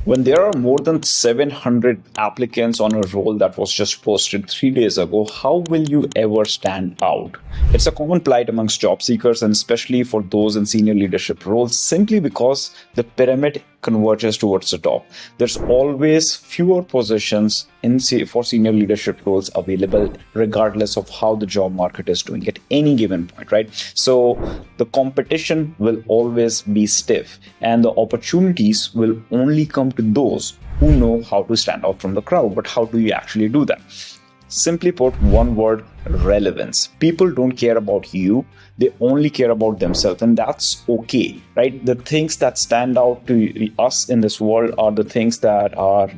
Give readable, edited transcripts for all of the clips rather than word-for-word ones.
When there are more than 700 applicants on a role that was just posted 3 days ago, how will you ever stand out? It's a common plight amongst job seekers, and especially for those in senior leadership roles, simply because the pyramid converges towards the top. There's always fewer positions for senior leadership roles available, regardless of how the job market is doing at any given point, right? So the competition will always be stiff, and the opportunities will only come to those who know how to stand out from the crowd. But how do you actually do that? Simply put, one word: relevance. People don't care about you, they only care about themselves, and that's okay, right? The things that stand out to us in this world are the things that are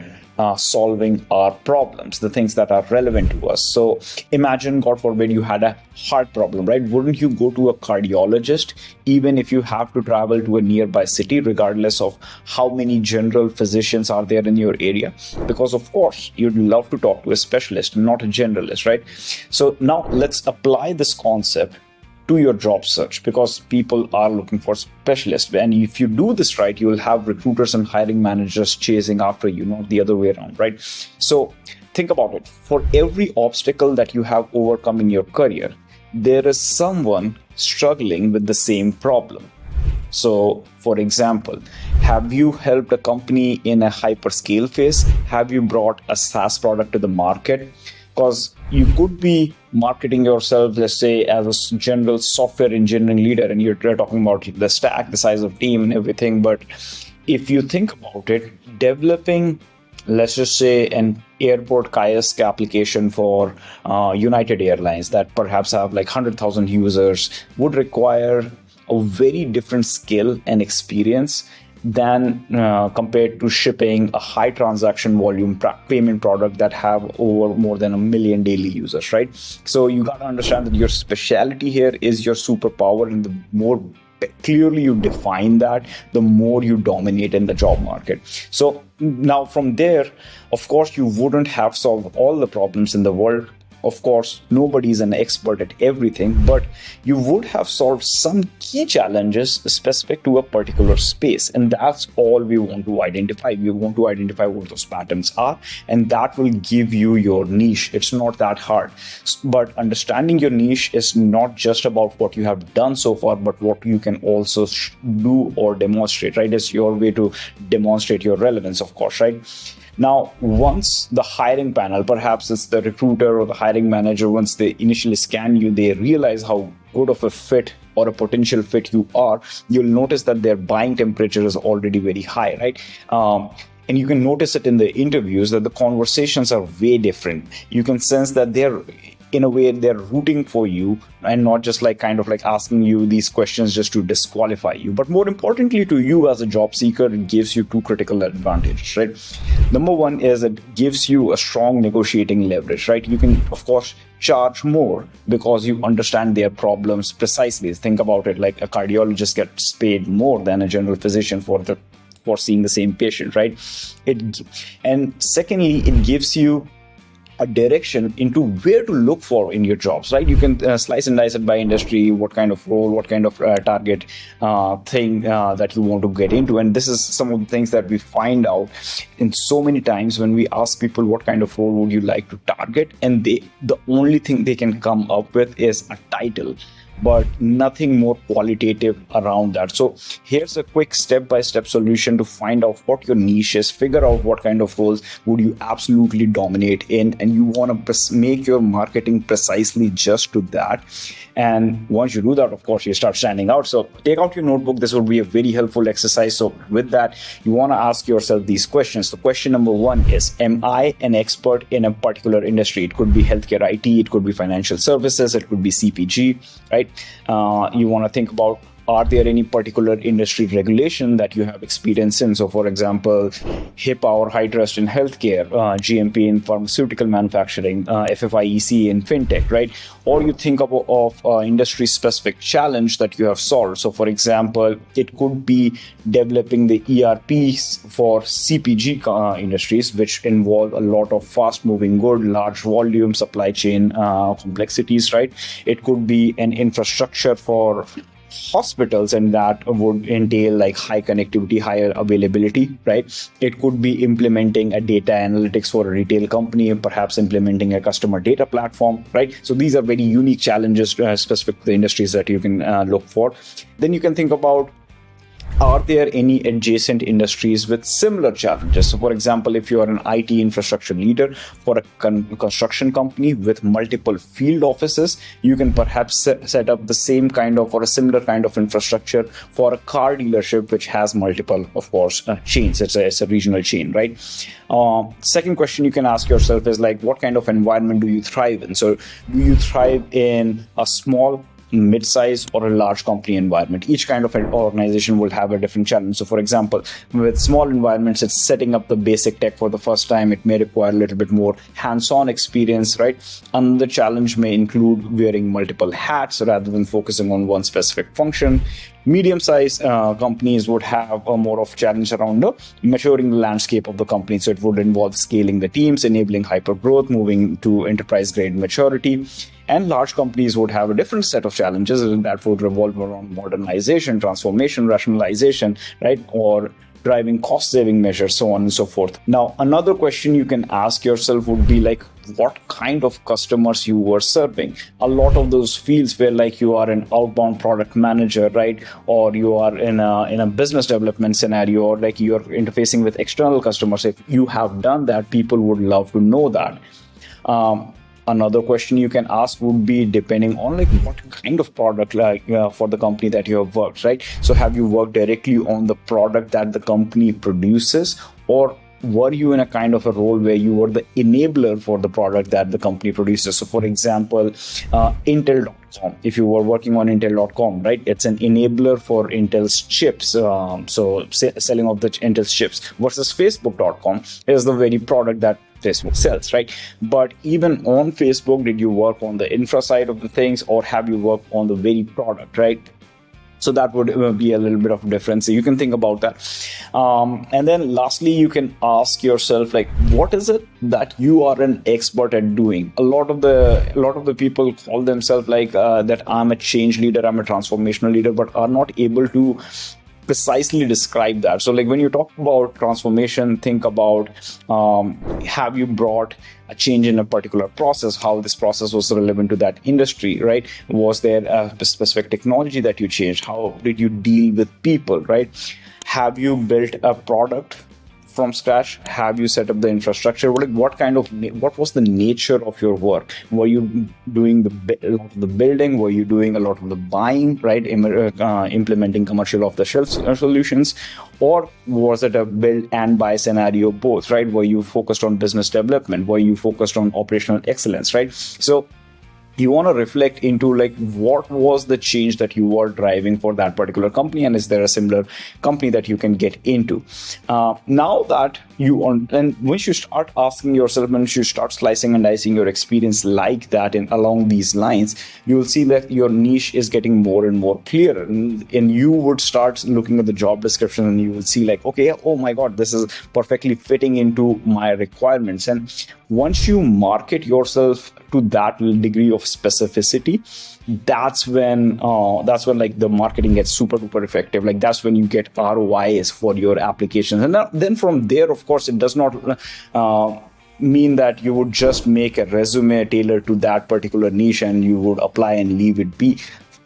solving our problems, the things that are relevant to us. So imagine, God forbid, you had a heart problem, right? Wouldn't you go to a cardiologist even if you have to travel to a nearby city, regardless of how many general physicians are there in your area? Because of course you'd love to talk to a specialist, not a generalist, right? So now let's apply this concept to your job search, because people are looking for specialists. And if you do this right, you will have recruiters and hiring managers chasing after you, not the other way around, right? So think about it. For every obstacle that you have overcome in your career, there is someone struggling with the same problem. So, for example, have you helped a company in a hyperscale phase? Have you brought a SaaS product to the market? Because you could be marketing yourself, let's say, as a general software engineering leader, and you're talking about the stack, the size of team and everything. But if you think about it, developing, let's just say, an airport kiosk application for United Airlines that perhaps have like 100,000 users would require a very different skill and experience than compared to shipping a high transaction volume payment product that have over more than 1 million daily users, right? So you got to understand that your specialty here is your superpower, and the more clearly you define that, the more you dominate in the job market. So now from there, of course, you wouldn't have solved all the problems in the world. Of course, nobody is an expert at everything, but you would have solved some key challenges specific to a particular space. And that's all we want to identify. We want to identify what those patterns are, and that will give you your niche. It's not that hard. But understanding your niche is not just about what you have done so far, but what you can also do or demonstrate, right? It's your way to demonstrate your relevance, of course, right? Now, once the hiring panel, perhaps it's the recruiter or the hiring manager, once they initially scan you, they realize how good of a fit or a potential fit you are, you'll notice that their buying temperature is already very high, right? And you can notice it in the interviews that the conversations are way different. You can sense that they're, in a way, they're rooting for you and not just like kind of like asking you these questions just to disqualify you. But more importantly to you as a job seeker, it gives you two critical advantages, right? Number one is it gives you a strong negotiating leverage, right? You can, of course, charge more because you understand their problems precisely. Think about it, like a cardiologist gets paid more than a general physician for seeing the same patient, right? And secondly, it gives you a direction into where to look for in your jobs, right? You can slice and dice it by industry, what kind of role, what kind of target thing that you want to get into. And this is some of the things that we find out in so many times when we ask people what kind of role would you like to target, and the only thing they can come up with is a title, but nothing more qualitative around that. So here's a quick step-by-step solution to find out what your niche is, figure out what kind of roles would you absolutely dominate in, and you want to make your marketing precisely just to that. And once you do that, of course, you start standing out. So take out your notebook. This will be a very helpful exercise. So with that, you want to ask yourself these questions. So question number one is, am I an expert in a particular industry? It could be healthcare IT, it could be financial services, it could be CPG, right? You want to think about, are there any particular industry regulation that you have experience in? So, for example, HIPAA or high trust in healthcare, GMP in pharmaceutical manufacturing, FFIEC in fintech, right? Or you think of industry-specific challenge that you have solved. So, for example, it could be developing the ERPs for CPG industries, which involve a lot of fast-moving good, large volume supply chain complexities, right? It could be an infrastructure for hospitals, and that would entail like high connectivity, higher availability, right? It could be implementing a data analytics for a retail company, perhaps implementing a customer data platform, right? So these are very unique challenges specific to the industries that you can look for. Then you can think about, are there any adjacent industries with similar challenges? So, for example, if you are an IT infrastructure leader for a construction company with multiple field offices, you can perhaps set up the same kind of or a similar kind of infrastructure for a car dealership, which has multiple, of course, chains. It's a regional chain, right? Second question you can ask yourself is like, what kind of environment do you thrive in? So, do you thrive in a small, mid-size, or a large company environment? Each kind of an organization will have a different challenge. So for example, with small environments, it's setting up the basic tech for the first time. It may require a little bit more hands-on experience, right? And the challenge may include wearing multiple hats rather than focusing on one specific function. Medium-sized companies would have a more of challenge around maturing the landscape of the company. So it would involve scaling the teams, enabling hyper growth, moving to enterprise-grade maturity. And large companies would have a different set of challenges that would revolve around modernization, transformation, rationalization, right? Or driving cost-saving measures, so on and so forth. Now, another question you can ask yourself would be like, what kind of customers you were serving? A lot of those fields where like you are an outbound product manager, right? Or you are in a business development scenario, or like you're interfacing with external customers. If you have done that, people would love to know that. Another question you can ask would be, depending on like what kind of product for the company that you have worked, right? So have you worked directly on the product that the company produces, or were you in a kind of a role where you were the enabler for the product that the company produces? So for example, Intel.com, if you were working on Intel.com, right, it's an enabler for Intel's chips, so selling of the Intel's chips, versus Facebook.com is the very product that Facebook sells, right? But even on Facebook, did you work on the infra side of the things, or have you worked on the very product, right? So that would be a little bit of difference. So you can think about that. And then lastly, you can ask yourself, like, what is it that you are an expert at doing? A lot of the people call themselves like that I'm a change leader, I'm a transformational leader, but are not able to precisely describe that. So like when you talk about transformation, think about have you brought a change in a particular process, how this process was relevant to that industry, right? Was there a specific technology that you changed? How did you deal with people, right? Have you built a product from scratch? Have you set up the infrastructure? What was the nature of your work? Were you doing a lot of the building? Were you doing a lot of the buying, right? Implementing commercial off-the-shelf solutions? Or was it a build and buy scenario, both, right? Were you focused on business development? Were you focused on operational excellence, right? So you want to reflect into like, what was the change that you were driving for that particular company, and is there a similar company that you can get into? Now that and once you start asking yourself, once you start slicing and dicing your experience like that and along these lines, you will see that your niche is getting more and more clearer, and you would start looking at the job description and you will see like, okay, oh my God, this is perfectly fitting into my requirements. And once you market yourself to that degree of specificity, that's when like the marketing gets super duper effective. Like that's when you get ROIs for your applications. And then from there, of course, it does not mean that you would just make a resume tailored to that particular niche and you would apply and leave it be.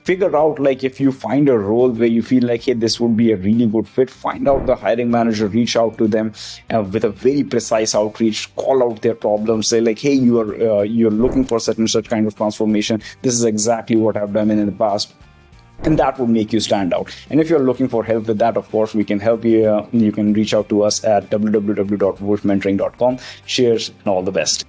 Figure out, like, if you find a role where you feel like, hey, this would be a really good fit, find out the hiring manager, reach out to them with a very precise outreach, call out their problems, say like, hey, you're looking for such and such kind of transformation. This is exactly what I've done in the past. And that will make you stand out. And if you're looking for help with that, of course, we can help you. You can reach out to us at www.wolfmentoring.com. Cheers and all the best.